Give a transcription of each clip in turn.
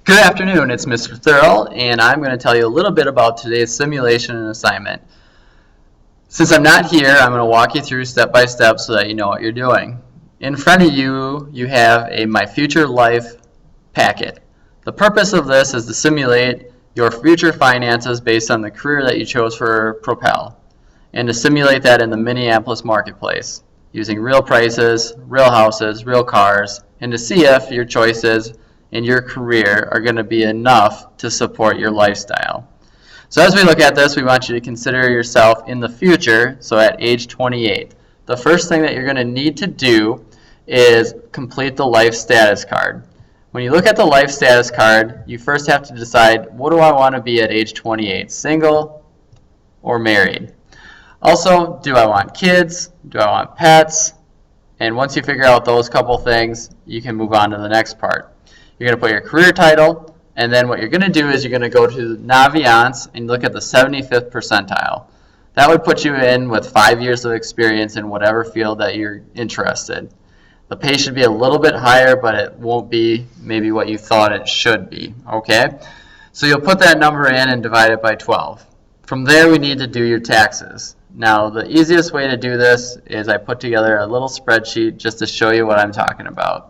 Good afternoon, it's Mr. Thurl, and I'm going to tell you a little bit about today's simulation and assignment. Since I'm not here, I'm going to walk you through step by step so that you know what you're doing. In front of you, you have a My Future Life packet. The purpose of this is to simulate your future finances based on the career that you chose for Propel, and to simulate that in the Minneapolis marketplace using real prices, real houses, real cars, and to see if your choices in your career are going to be enough to support your lifestyle. So as we look at this, we want you to consider yourself in the future, so at age 28. The first thing that you're going to need to do is complete the life status card. When you look at the life status card, you first have to decide, what do I want to be at age 28, single or married? Also, do I want kids? Do I want pets? And once you figure out those couple things, you can move on to the next part. You're going to put your career title, and then what you're going to do is you're going to go to Naviance and look at the 75th percentile. That would put you in with 5 years of experience in whatever field that you're interested. The pay should be a little bit higher, but it won't be maybe what you thought it should be, okay? So you'll put that number in and divide it by 12. From there, we need to do your taxes. Now, the easiest way to do this is I put together a little spreadsheet just to show you what I'm talking about.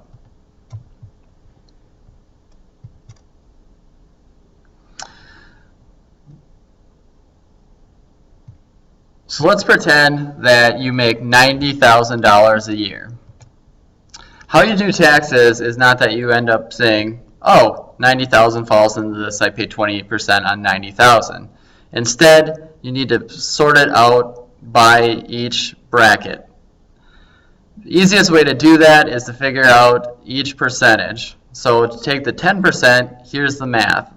So let's pretend that you make $90,000 a year. How you do taxes is not that you end up saying, oh, 90,000 falls into this, I pay 28% on 90,000. Instead, you need to sort it out by each bracket. The easiest way to do that is to figure out each percentage. So to take the 10%, here's the math.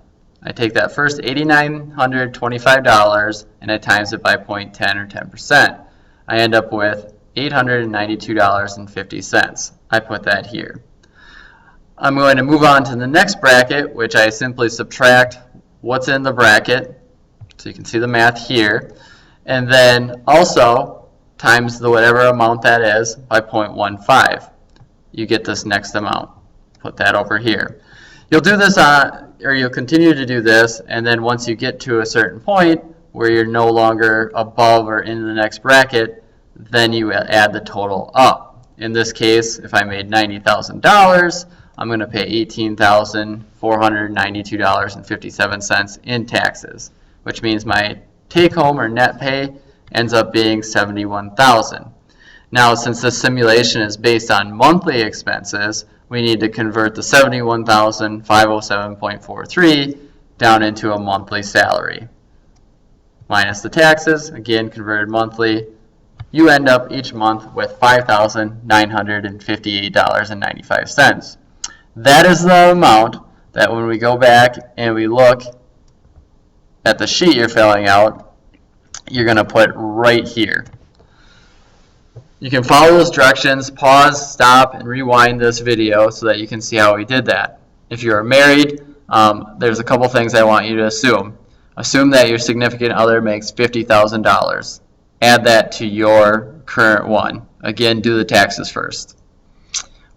I take that first $8,925 and I times it by 0.10 or 10%. I end up with $892.50. I put that here. I'm going to move on to the next bracket, which I simply subtract what's in the bracket. So you can see the math here. And then also times the whatever amount that is by 0.15. You get this next amount. Put that over here. You'll do this or you'll continue to do this, and then once you get to a certain point where you're no longer above or in the next bracket, then you add the total up. In this case, if I made $90,000, I'm going to pay $18,492.57 in taxes, which means my take-home or net pay ends up being $71,000. Now, since this simulation is based on monthly expenses, we need to convert the $71,507.43 down into a monthly salary. Minus the taxes, again converted monthly, you end up each month with $5,958.95. That is the amount that when we go back and we look at the sheet you're filling out, you're going to put right here. You can follow those directions, pause, stop, and rewind this video so that you can see how we did that. If you are married, there's a couple things I want you to assume. Assume that your significant other makes $50,000. Add that to your current one. Again, do the taxes first.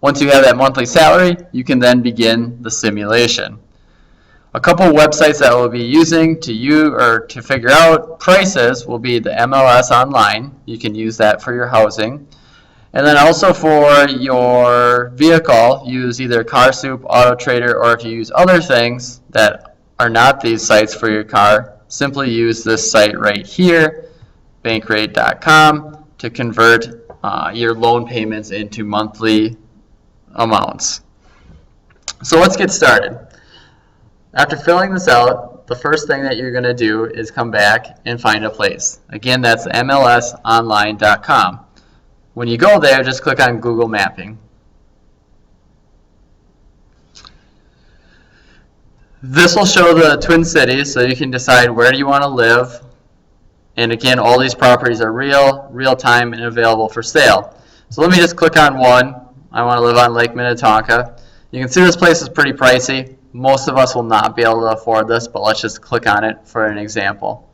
Once you have that monthly salary, you can then begin the simulation. A couple websites that we'll be using to figure out prices will be the MLS Online. You can use that for your housing. And then also for your vehicle, use either CarSoup, AutoTrader, or if you use other things that are not these sites for your car, simply use this site right here, bankrate.com, to convert your loan payments into monthly amounts. So let's get started. After filling this out, the first thing that you're going to do is come back and find a place. Again, that's mlsonline.com. When you go there, just click on Google Mapping. This will show the Twin Cities, so you can decide where you want to live. And again, all these properties are real-time, and available for sale. So let me just click on one. I want to live on Lake Minnetonka. You can see this place is pretty pricey. Most of us will not be able to afford this, but let's just click on it for an example.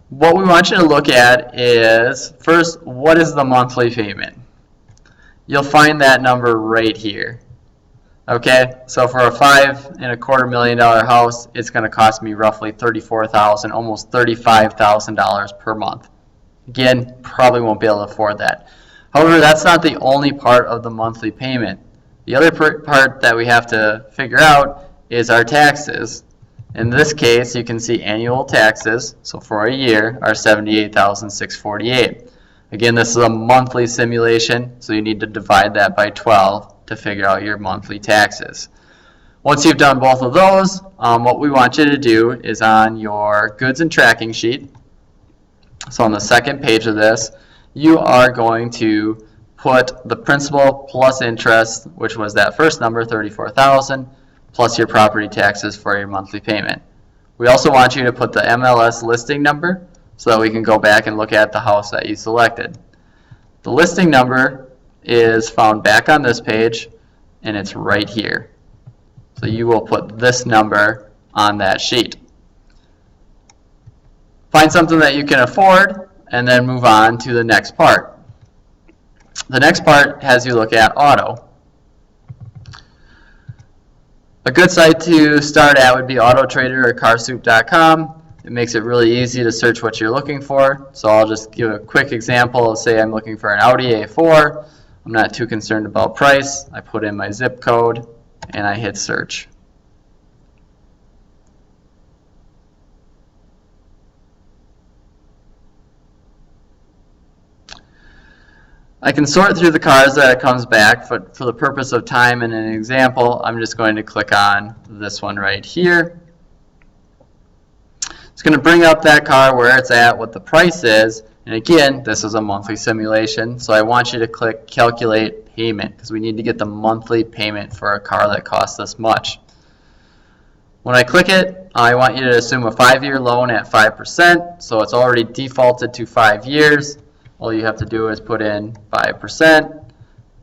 What we want you to look at is, first, what is the monthly payment? You'll find that number right here. Okay, so for a $5.25 million house, it's going to cost me roughly $34,000, almost $35,000 per month. Again, probably won't be able to afford that. However, that's not the only part of the monthly payment. The other part that we have to figure out is our taxes. In this case, you can see annual taxes, so for a year, are $78,648. Again, this is a monthly simulation, so you need to divide that by 12 to figure out your monthly taxes. Once you've done both of those, what we want you to do is on your goods and tracking sheet, so on the second page of this, you are going to put the principal plus interest, which was that first number, $34,000, plus your property taxes for your monthly payment. We also want you to put the MLS listing number so that we can go back and look at the house that you selected. The listing number is found back on this page, and it's right here. So you will put this number on that sheet. Find something that you can afford, and then move on to the next part. The next part has you look at auto. A good site to start at would be AutoTrader or CarSoup.com. It makes it really easy to search what you're looking for. So I'll just give a quick example of, say I'm looking for an Audi A4. I'm not too concerned about price. I put in my zip code and I hit search. I can sort through the cars that it comes back, but for the purpose of time and an example, I'm just going to click on this one right here. It's going to bring up that car where it's at, what the price is, and again, this is a monthly simulation, so I want you to click Calculate Payment, because we need to get the monthly payment for a car that costs this much. When I click it, I want you to assume a 5-year loan at 5%, so it's already defaulted to 5 years. All you have to do is put in 5%.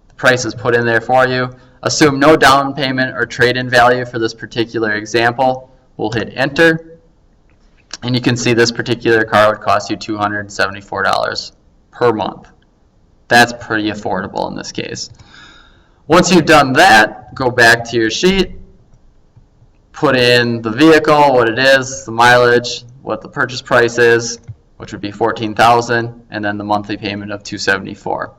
The price is put in there for you. Assume no down payment or trade-in value for this particular example. We'll hit enter. And you can see this particular car would cost you $274 per month. That's pretty affordable in this case. Once you've done that, go back to your sheet, put in the vehicle, what it is, the mileage, what the purchase price is, which would be $14,000, and then the monthly payment of $274.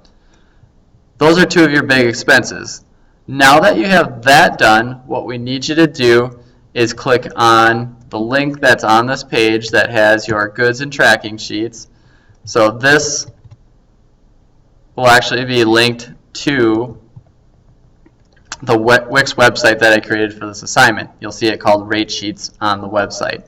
Those are two of your big expenses. Now that you have that done, what we need you to do is click on the link that's on this page that has your goods and tracking sheets. So this will actually be linked to the Wix website that I created for this assignment. You'll see it called Rate Sheets on the website.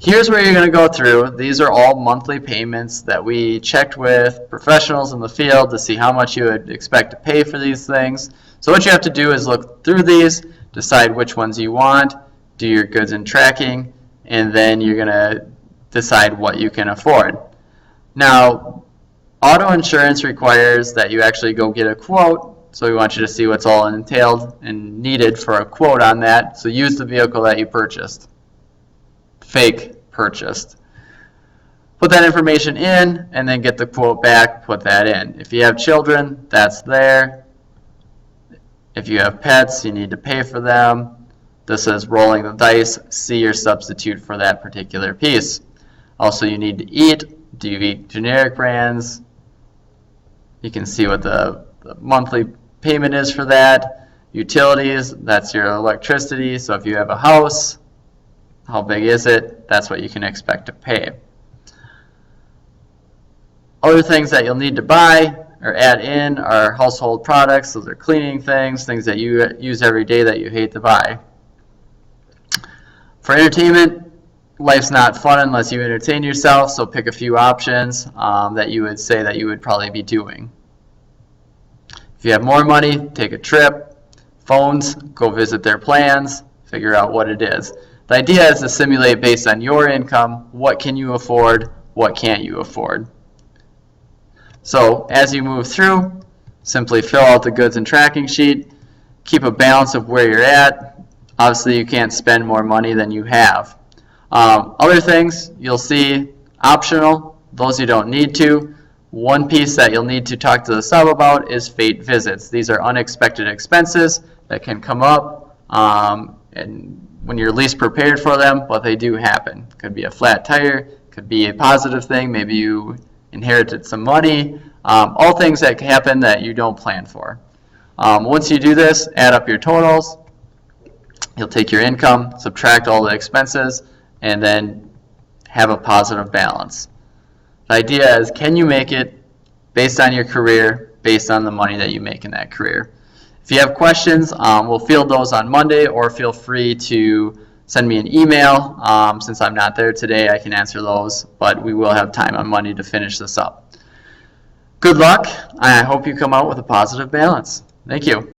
Here's where you're going to go through. These are all monthly payments that we checked with professionals in the field to see how much you would expect to pay for these things. So what you have to do is look through these, decide which ones you want, do your goods and tracking, and then you're going to decide what you can afford. Now, auto insurance requires that you actually go get a quote, so we want you to see what's all entailed and needed for a quote on that. So use the vehicle that you purchased. Fake purchased. Put that information in and then get the quote back, put that in. If you have children, that's there. If you have pets, you need to pay for them. This is rolling the dice, see your substitute for that particular piece. Also, you need to eat. Do you eat generic brands? You can see what the monthly payment is for that. Utilities, that's your electricity. So if you have a house, how big is it? That's what you can expect to pay. Other things that you'll need to buy or add in are household products. Those are cleaning things that you use every day that you hate to buy. For entertainment, life's not fun unless you entertain yourself, so pick a few options that you would say that you would probably be doing. If you have more money, take a trip. Phones, go visit their plans, figure out what it is. The idea is to simulate based on your income, what can you afford, what can't you afford. So as you move through, simply fill out the goods and tracking sheet, keep a balance of where you're at. Obviously you can't spend more money than you have. Other things you'll see optional, those you don't need to. One piece that you'll need to talk to the sub about is fate visits. These are unexpected expenses that can come up and when you're least prepared for them, but they do happen. Could be a flat tire, could be a positive thing, maybe you inherited some money, all things that can happen that you don't plan for. Once you do this, add up your totals, you'll take your income, subtract all the expenses, and then have a positive balance. The idea is, can you make it based on your career, based on the money that you make in that career? If you have questions, we'll field those on Monday, or feel free to send me an email. Since I'm not there today, I can answer those, but we will have time on Monday to finish this up. Good luck. I hope you come out with a positive balance. Thank you.